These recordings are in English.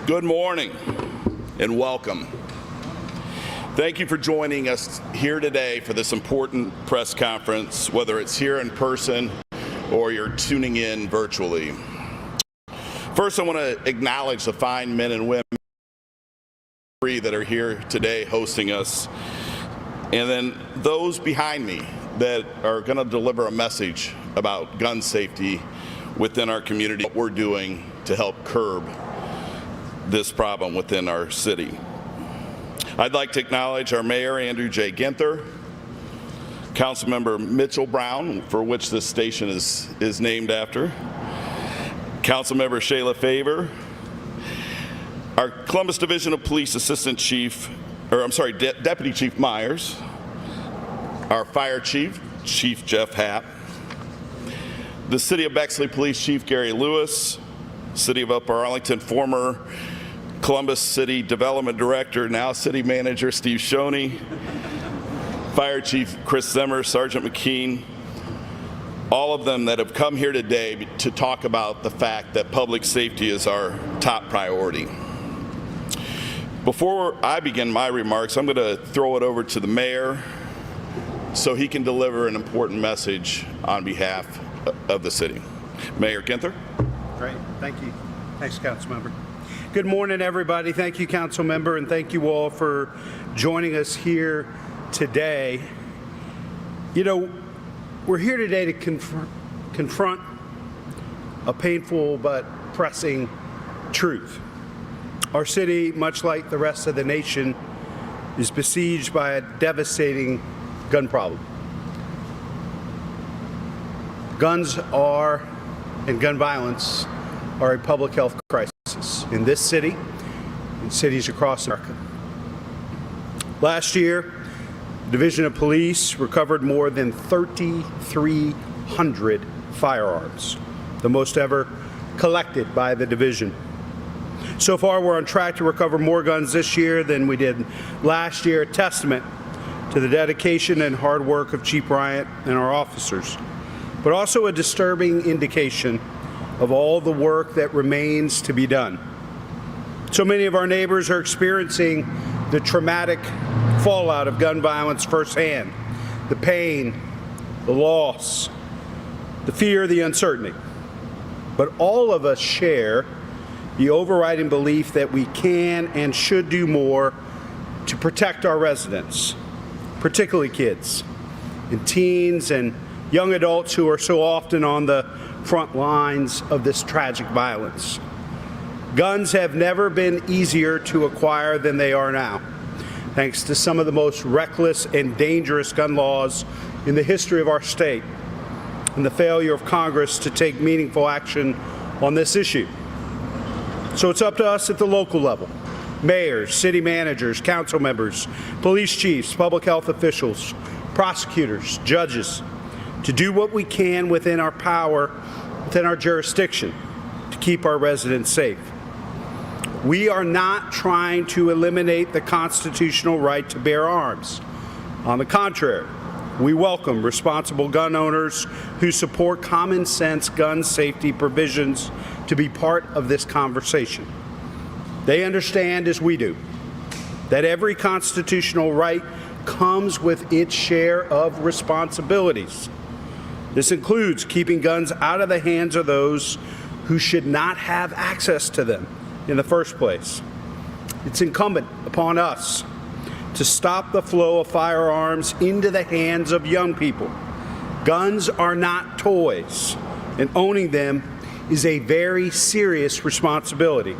Good morning and welcome. Thank you for joining us here today for this important press conference, whether it's here in person or you're tuning in virtually. First, I want to acknowledge the fine men and women that are here today hosting us, and then those behind me that are going to deliver a message about gun safety within our community, what we're doing to help curb this problem within our city. I'd like to acknowledge our Mayor, Andrew J. Ginther, Councilmember Mitchell Brown, for which this station is named after, Councilmember Shayla Favor, our Columbus Division of Police Assistant Chief, Deputy Chief Myers, our Fire Chief, Chief Jeff Happ, the City of Bexley Police Chief Gary Lewis, City of Upper Arlington former Columbus City Development Director, now City Manager Steve Shoney, Fire Chief Chris Zimmer, Sergeant McKean, all of them that have come here today to talk about the fact that public safety is our top priority. Before I begin my remarks, I'm going to throw it over to the Mayor so he can deliver an important message on behalf of the city. Mayor Ginther. Great, thank you. Thanks, Councilmember. Good morning, everybody. Thank you, Councilmember, and thank you all for joining us here today. You know, we're here today to confront a painful but pressing truth. Our city, much like the rest of the nation, is besieged by a devastating gun problem. Guns are, and gun violence are a public health crisis in this city and cities across America. Last year, the Division of Police recovered more than 3,300 firearms, the most ever collected by the division. So far, we're on track to recover more guns this year than we did last year, a testament to the dedication and hard work of Chief Bryant and our officers, but also a disturbing indication of all the work that remains to be done. So many of our neighbors are experiencing the traumatic fallout of gun violence firsthand, the pain, the loss, the fear, the uncertainty. But all of us share the overriding belief that we can and should do more to protect our residents, particularly kids and teens and young adults who are so often on the front lines of this tragic violence. Guns have never been easier to acquire than they are now, thanks to some of the most reckless and dangerous gun laws in the history of our state and the failure of Congress to take meaningful action on this issue. So it's up to us at the local level, mayors, city managers, council members, police chiefs, public health officials, prosecutors, judges, to do what we can within our power, within our jurisdiction, to keep our residents safe. We are not trying to eliminate the constitutional right to bear arms. On the contrary, we welcome responsible gun owners who support common sense gun safety provisions to be part of this conversation. They understand, as we do, that every constitutional right comes with its share of responsibilities. This includes keeping guns out of the hands of those who should not have access to them in the first place. It's incumbent upon us to stop the flow of firearms into the hands of young people. Guns are not toys, and owning them is a very serious responsibility.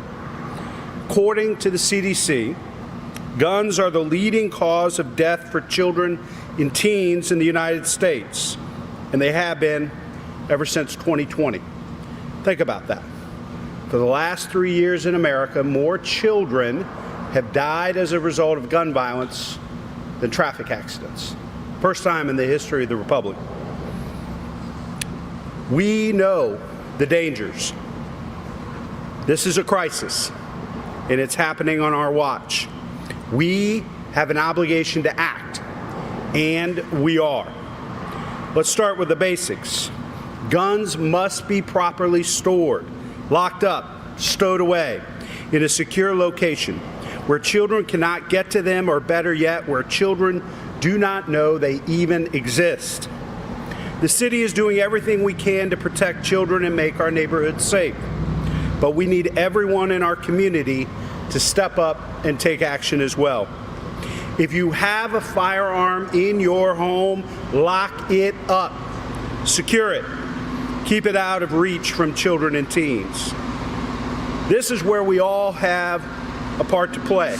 According to the CDC, guns are the leading cause of death for children and teens in the United States, and they have been ever since 2020. Think about that. For the last 3 years in America, more children have died as a result of gun violence than traffic accidents. First time in the history of the Republic. We know the dangers. This is a crisis, and it's happening on our watch. We have an obligation to act, and we are. Let's start with the basics. Guns must be properly stored, locked up, stowed away in a secure location where children cannot get to them, or better yet, where children do not know they even exist. The city is doing everything we can to protect children and make our neighborhoods safe, but we need everyone in our community to step up and take action as well. If you have a firearm in your home, lock it up, secure it, keep it out of reach from children and teens. This is where we all have a part to play.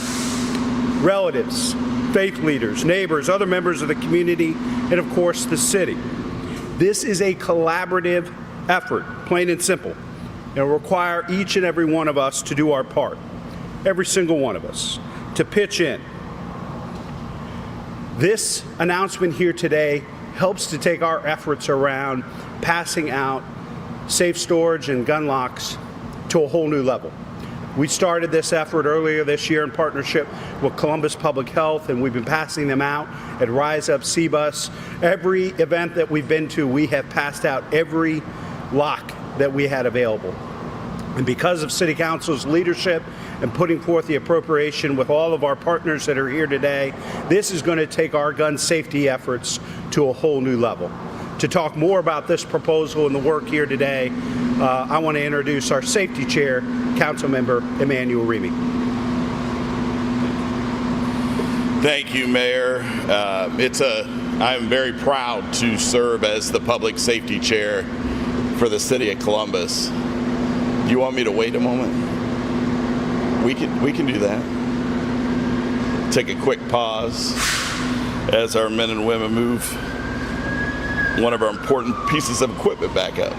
Relatives, faith leaders, neighbors, other members of the community, and of course the city. This is a collaborative effort, plain and simple, and it will require each and every one of us to do our part, every single one of us, to pitch in. This announcement here today helps to take our efforts around passing out safe storage and gun locks to a whole new level. We started this effort earlier this year in partnership with Columbus Public Health, and we've been passing them out at Rise Up C-Bus. Every event that we've been to, we have passed out every lock that we had available. And because of City Council's leadership and putting forth the appropriation with all of our partners that are here today, this is going to take our gun safety efforts to a whole new level. To talk more about this proposal and the work here today, I want to introduce our Safety Chair, Councilmember Emmanuel Remy. Thank you, Mayor. I'm very proud to serve as the Public Safety Chair for the City of Columbus. Do you want me to wait a moment? We can do that. Take a quick pause as our men and women move one of our important pieces of equipment back up.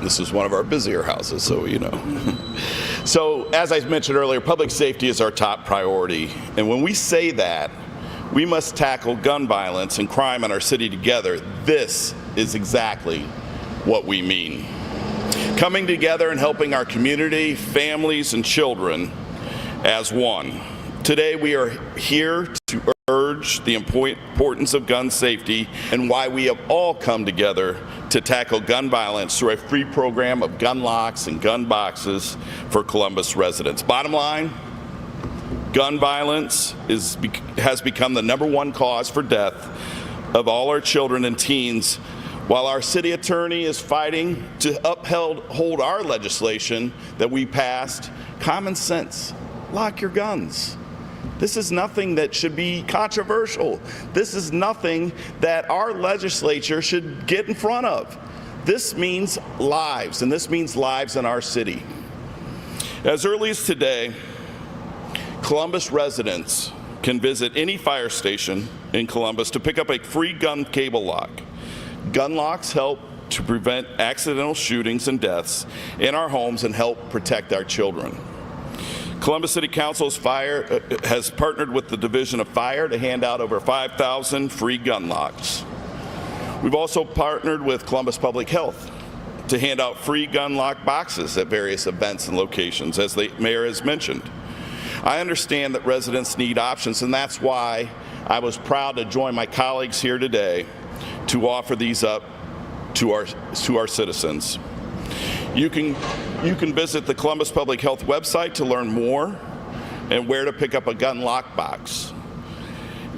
This is one of our busier houses, so you know. So, as I mentioned earlier, public safety is our top priority. And when we say that, we must tackle gun violence and crime in our city together. This is exactly what we mean. Coming together and helping our community, families, and children as one. Today, we are here to urge the importance of gun safety and why we have all come together to tackle gun violence through a free program of gun locks and gun boxes for Columbus residents. Bottom line, gun violence has become the #1 cause for death of all our children and teens, while our city attorney is fighting to uphold our legislation that we passed. Common sense, lock your guns. This is nothing that should be controversial. This is nothing that our legislature should get in front of. This means lives, and this means lives in our city. As early as today, Columbus residents can visit any fire station in Columbus to pick up a free gun cable lock. Gun locks help to prevent accidental shootings and deaths in our homes and help protect our children. Columbus City Council's has partnered with the Division of Fire to hand out over 5,000 free gun locks. We've also partnered with Columbus Public Health to hand out free gun lock boxes at various events and locations, as the mayor has mentioned. I understand that residents need options, and that's why I was proud to join my colleagues here today to offer these up to our citizens. You can visit the Columbus Public Health website to learn more and where to pick up a gun lock box.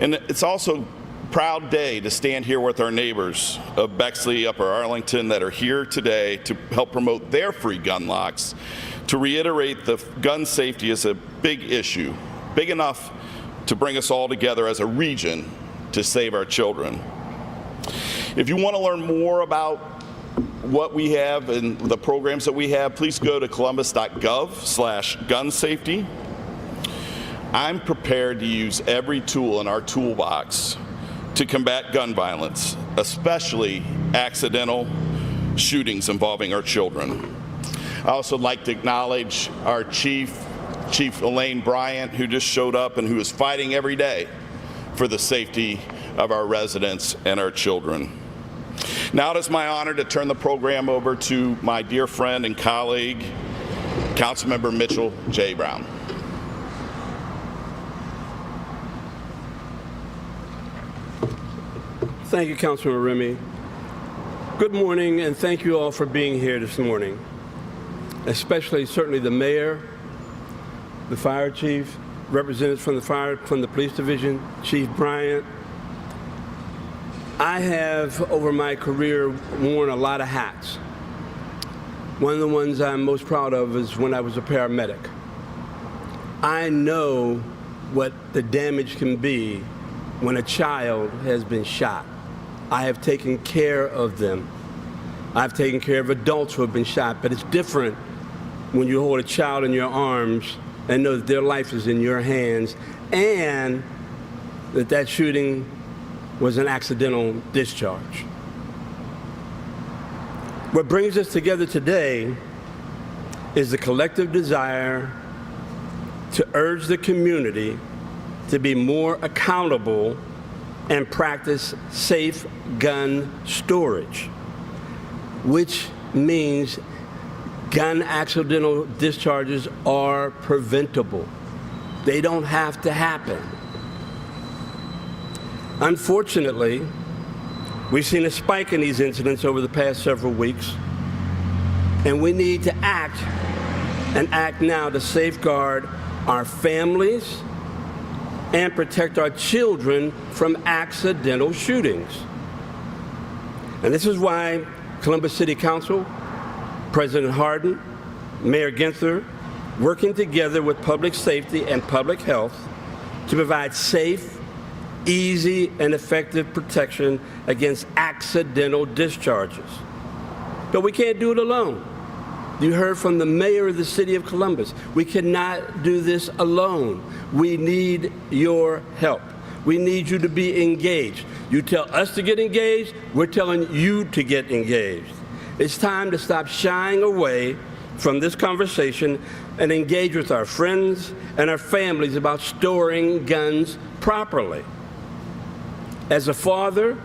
And it's also a proud day to stand here with our neighbors of Bexley, Upper Arlington that are here today to help promote their free gun locks. To reiterate, the gun safety is a big issue, big enough to bring us all together as a region to save our children. If you want to learn more about what we have and the programs that we have, please go to columbus.gov/gun safety. I'm prepared to use every tool in our toolbox to combat gun violence, especially accidental shootings involving our children. I also like to acknowledge our Chief Elaine Bryant, who just showed up and who is fighting every day for the safety of our residents and our children. Now it is my honor to turn the program over to my dear friend and colleague, Councilmember Mitchell J. Brown. Thank you, Councilman Remy. Good morning, and thank you all for being here this morning, especially certainly the mayor, the fire chief, representatives from the police division, Chief Bryant. I have, over my career, worn a lot of hats. One of the ones I'm most proud of is when I was a paramedic. I know what the damage can be when a child has been shot. I have taken care of them. I've taken care of adults who have been shot, but it's different when you hold a child in your arms and know that their life is in your hands and that shooting was an accidental discharge. What brings us together today is the collective desire to urge the community to be more accountable and practice safe gun storage, which means gun accidental discharges are preventable. They don't have to happen. Unfortunately, we've seen a spike in these incidents over the past several weeks, and we need to act now to safeguard our families and protect our children from accidental shootings. And this is why Columbus City Council, President Hardin, Mayor Ginther, working together with public safety and public health to provide safe, easy, and effective protection against accidental discharges. But we can't do it alone. You heard from the mayor of the city of Columbus. We cannot do this alone. We need your help. We need you to be engaged. You tell us to get engaged, we're telling you to get engaged. It's time to stop shying away from this conversation and engage with our friends and our families about storing guns properly. As a father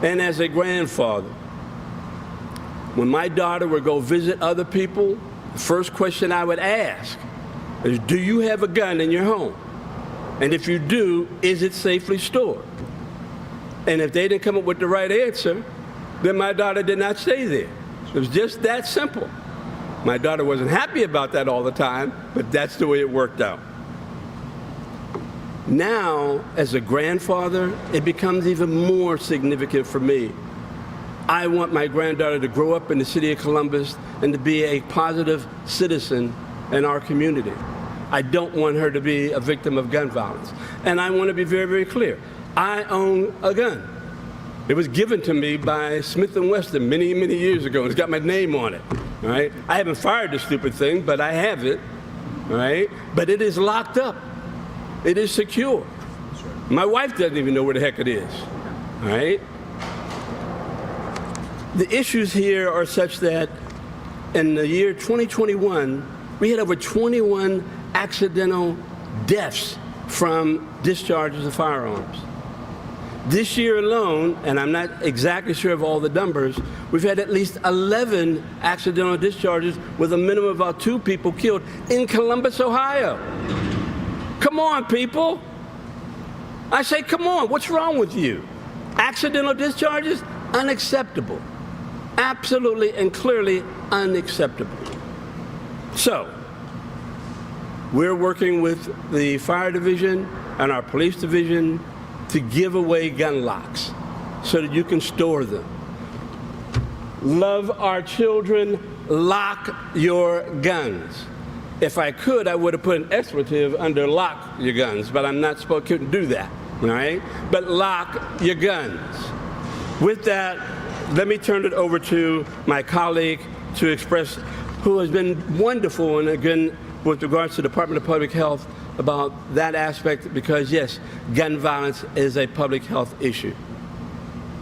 and as a grandfather, when my daughter would go visit other people, the first question I would ask is, do you have a gun in your home? And if you do, is it safely stored? And if they didn't come up with the right answer, then my daughter did not stay there. It was just that simple. My daughter wasn't happy about that all the time, but that's the way it worked out. Now, as a grandfather, it becomes even more significant for me. I want my granddaughter to grow up in the city of Columbus and to be a positive citizen in our community. I don't want her to be a victim of gun violence. And I want to be very, very clear. I own a gun. It was given to me by Smith & Wesson many, many years ago. It's got my name on it. All right? I haven't fired the stupid thing, but I have it. All right? But it is locked up. It is secure. My wife doesn't even know where the heck it is. All right? The issues here are such that in the year 2021, we had over 21 accidental deaths from discharges of firearms. This year alone, and I'm not exactly sure of all the numbers, we've had at least 11 accidental discharges with a minimum of about 2 people killed in Columbus, Ohio. Come on, people. I say, come on, what's wrong with you? Accidental discharges? Unacceptable. Absolutely and clearly unacceptable. So, we're working with the fire division and our police division to give away gun locks so that you can store them. Love our children, lock your guns. If I could, I would have put an expletive under lock your guns, but I'm not supposed to do that, all right? But lock your guns. With that, let me turn it over to my colleague to express, who has been wonderful, and again, with regards to the Department of Public Health, about that aspect because, yes, gun violence is a public health issue.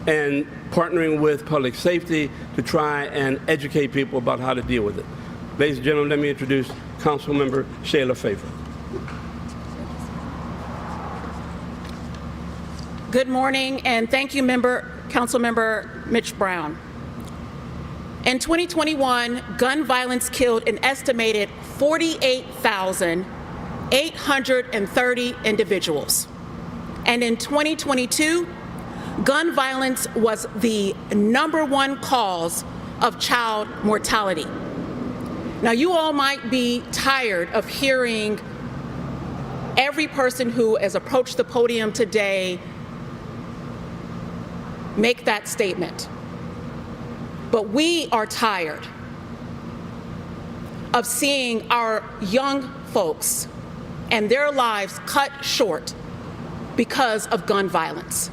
And partnering with public safety to try and educate people about how to deal with it. Ladies and gentlemen, let me introduce Councilmember Shayla Favor. Good morning, and thank you, Councilmember Mitch Brown. In 2021, gun violence killed an estimated 48,830 individuals. And in 2022, gun violence was the #1 cause of child mortality. Now, you all might be tired of hearing every person who has approached the podium today make that statement. But we are tired of seeing our young folks and their lives cut short because of gun violence.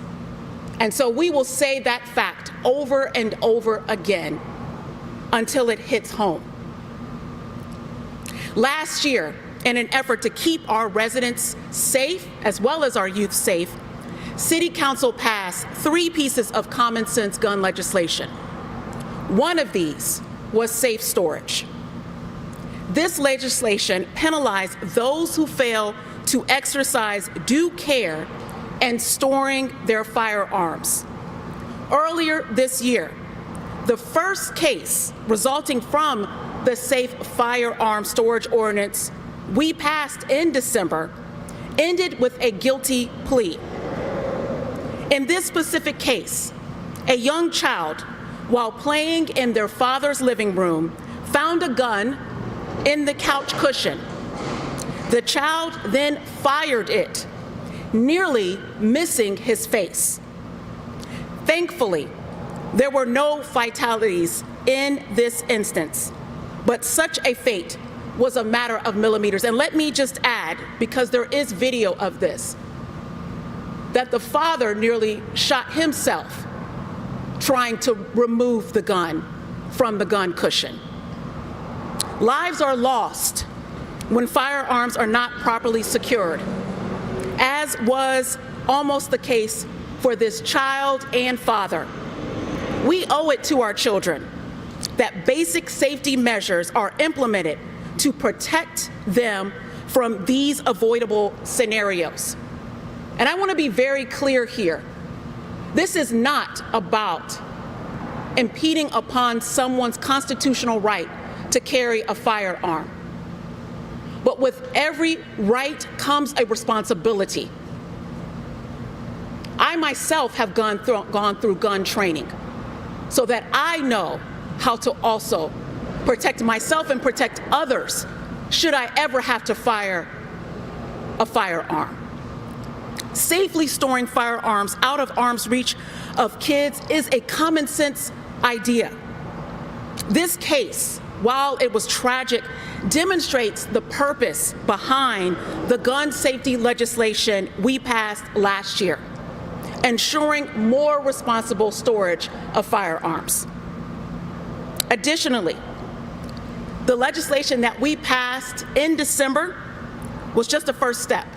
And so we will say that fact over and over again until it hits home. Last year, in an effort to keep our residents safe as well as our youth safe, City Council passed 3 pieces of common sense gun legislation. One of these was safe storage. This legislation penalized those who fail to exercise due care in storing their firearms. Earlier this year, the first case resulting from the safe firearm storage ordinance we passed in December ended with a guilty plea. In this specific case, a young child, while playing in their father's living room, found a gun in the couch cushion. The child then fired it, nearly missing his face. Thankfully, there were no fatalities in this instance, but such a fate was a matter of millimeters. And let me just add, because there is video of this, that the father nearly shot himself trying to remove the gun from the gun cushion. Lives are lost when firearms are not properly secured, as was almost the case for this child and father. We owe it to our children that basic safety measures are implemented to protect them from these avoidable scenarios. And I want to be very clear here. This is not about impeding upon someone's constitutional right to carry a firearm. But with every right comes a responsibility. I myself have gone through gun training so that I know how to also protect myself and protect others should I ever have to fire a firearm. Safely storing firearms out of arm's reach of kids is a common sense idea. This case, while it was tragic, demonstrates the purpose behind the gun safety legislation we passed last year, ensuring more responsible storage of firearms. Additionally, the legislation that we passed in December was just a first step.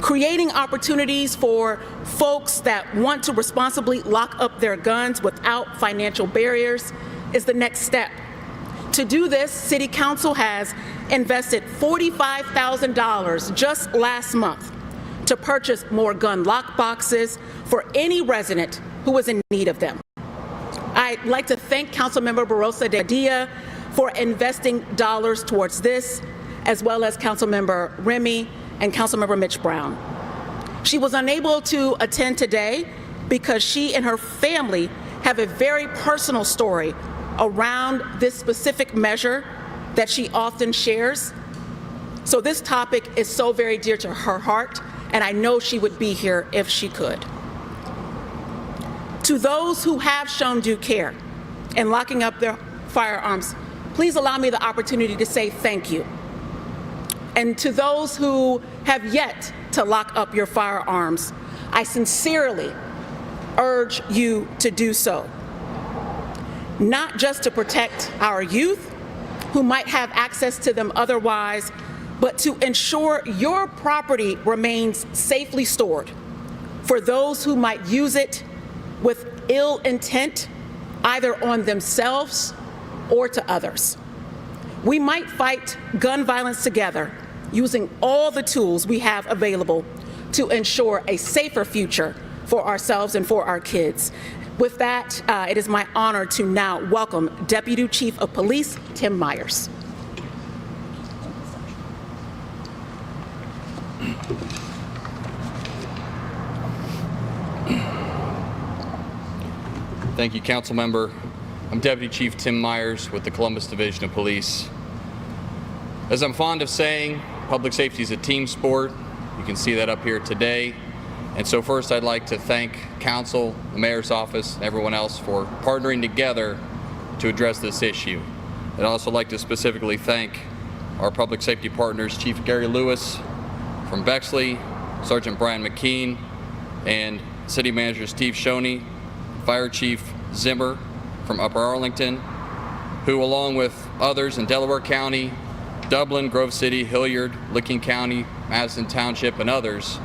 Creating opportunities for folks that want to responsibly lock up their guns without financial barriers is the next step. To do this, City Council has invested $45,000 just last month to purchase more gun lock boxes for any resident who is in need of them. I'd like to thank Councilmember Barosa de Dia for investing dollars towards this, as well as Councilmember Remy and Councilmember Mitch Brown. She was unable to attend today because she and her family have a very personal story around this specific measure that she often shares. So this topic is so very dear to her heart, and I know she would be here if she could. To those who have shown due care in locking up their firearms, please allow me the opportunity to say thank you. And to those who have yet to lock up your firearms, I sincerely urge you to do so. Not just to protect our youth, who might have access to them otherwise, but to ensure your property remains safely stored for those who might use it with ill intent, either on themselves or to others. We might fight gun violence together using all the tools we have available to ensure a safer future for ourselves and for our kids. With that, it is my honor to now welcome Deputy Chief of Police Tim Myers. Thank you, Council Member. I'm Deputy Chief Tim Myers with the Columbus Division of Police. As I'm fond of saying, public safety is a team sport. You can see that up here today. And so first I'd like to thank Council, the Mayor's Office, and everyone else for partnering together to address this issue. I'd also like to specifically thank our public safety partners, Chief Gary Lewis from Bexley, Sergeant Brian McKean, and City Manager Steve Shoney, Fire Chief Zimmer from Upper Arlington, who along with others in Delaware County, Dublin, Grove City, Hilliard, Licking County, Madison Township, and others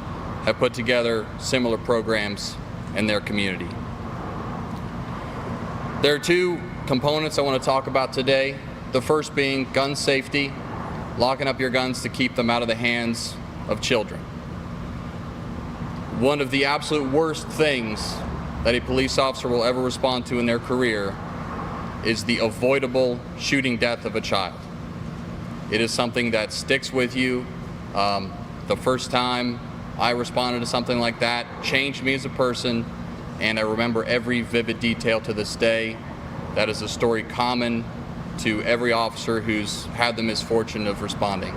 have put together similar programs in their community. There are two components I want to talk about today. The first being gun safety, locking up your guns to keep them out of the hands of children. One of the absolute worst things that a police officer will ever respond to in their career is the avoidable shooting death of a child. It is something that sticks with you. The first time I responded to something like that changed me as a person, and I remember every vivid detail to this day. That is a story common to every officer who's had the misfortune of responding.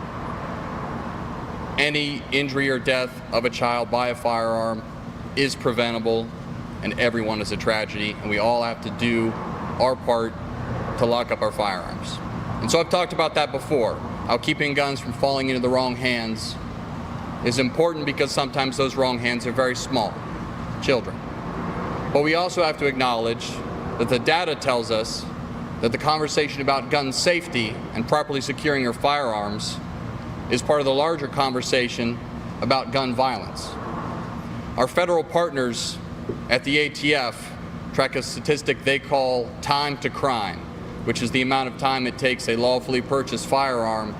Any injury or death of a child by a firearm is preventable, and everyone is a tragedy, and we all have to do our part to lock up our firearms. And so I've talked about that before, how keeping guns from falling into the wrong hands is important because sometimes those wrong hands are very small, children. But we also have to acknowledge that the data tells us that the conversation about gun safety and properly securing your firearms is part of the larger conversation about gun violence. Our federal partners at the ATF track a statistic they call time to crime, which is the amount of time it takes a lawfully purchased firearm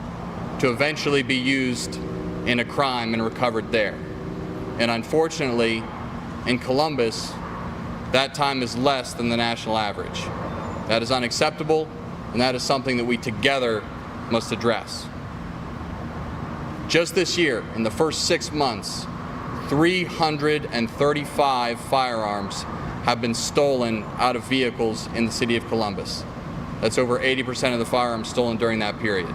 to eventually be used in a crime and recovered there. And unfortunately, in Columbus, that time is less than the national average. That is unacceptable, and that is something that we together must address. Just this year, in the first 6 months, 335 firearms have been stolen out of vehicles in the city of Columbus. That's over 80% of the firearms stolen during that period.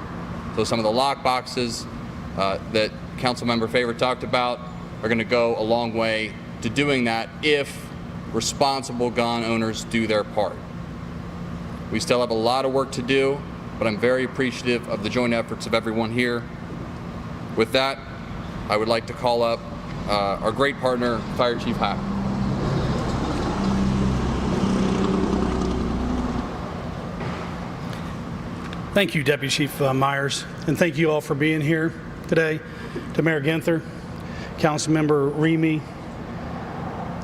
So some of the lock boxes that Councilmember Favor talked about are going to go a long way to doing that if responsible gun owners do their part. We still have a lot of work to do, but I'm very appreciative of the joint efforts of everyone here. With that, I would like to call up our great partner, Fire Chief Hack. Thank you, Deputy Chief Myers, and thank you all for being here today. To Mayor Ginther, Councilmember Remy,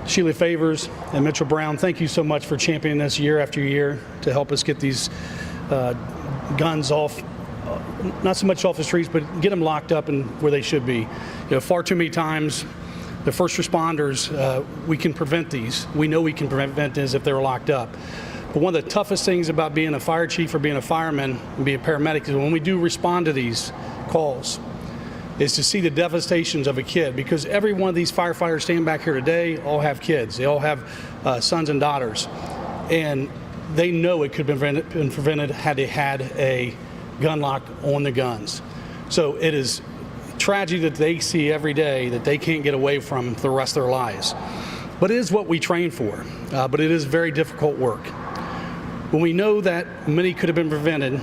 Sheila Favors, and Mitchell Brown, thank you so much for championing this year after year to help us get these guns off, not so much off the streets, but get them locked up and where they should be. You know, far too many times, the first responders, we can prevent these. We know we can prevent this if they're locked up. But one of the toughest things about being a fire chief or being a fireman and being a paramedic is when we do respond to these calls, is to see the devastations of a kid, because every one of these firefighters standing back here today all have kids. They all have sons and daughters. And they know it could have been prevented had they had a gun lock on the guns. So it is tragedy that they see every day that they can't get away from for the rest of their lives. But it is what we train for, but it is very difficult work. When we know that many could have been prevented,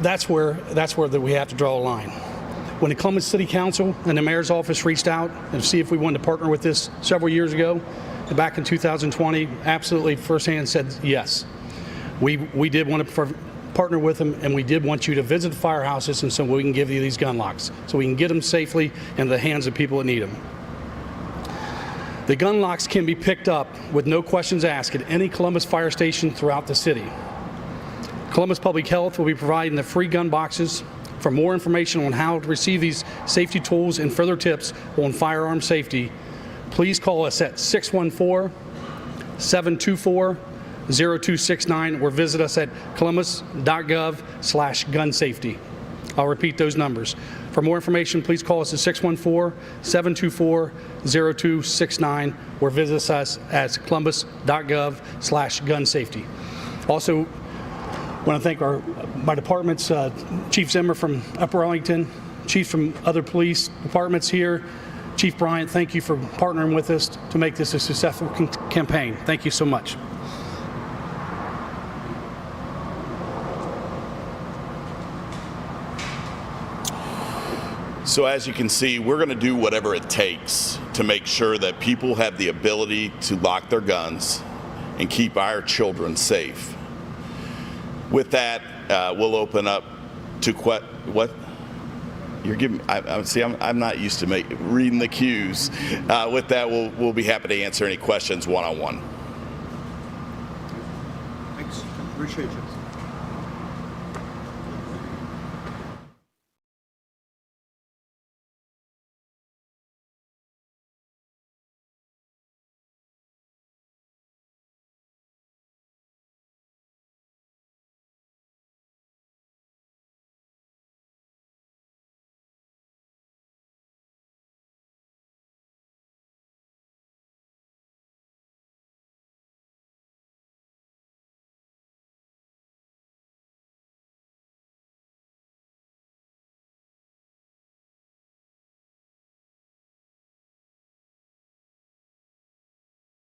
that's where we have to draw a line. When the Columbus City Council and the Mayor's Office reached out and see if we wanted to partner with this several years ago, back in 2020, absolutely firsthand said yes. We did want to partner with them, and we did want you to visit the firehouses, and so we can give you these gun locks, so we can get them safely into the hands of people that need them. The gun locks can be picked up with no questions asked at any Columbus fire station throughout the city. Columbus Public Health will be providing the free gun boxes. For more information on how to receive these safety tools and further tips on firearm safety, please call us at 614-724-0269 or visit us at columbus.gov/gun safety. I'll repeat those numbers. For more information, please call us at 614-724-0269 or visit us at columbus.gov/gun safety. Also, I want to thank my departments, Chief Zimmer from Upper Arlington, chiefs from other police departments here. Chief Bryant, thank you for partnering with us to make this a successful campaign. Thank you so much. So as you can see, we're going to do whatever it takes to make sure that people have the ability to lock their guns and keep our children safe. With that, we'll open up to what you're giving. I'm not used to reading the cues. With that, we'll be happy to answer any questions one-on-one. Thanks. Appreciate you.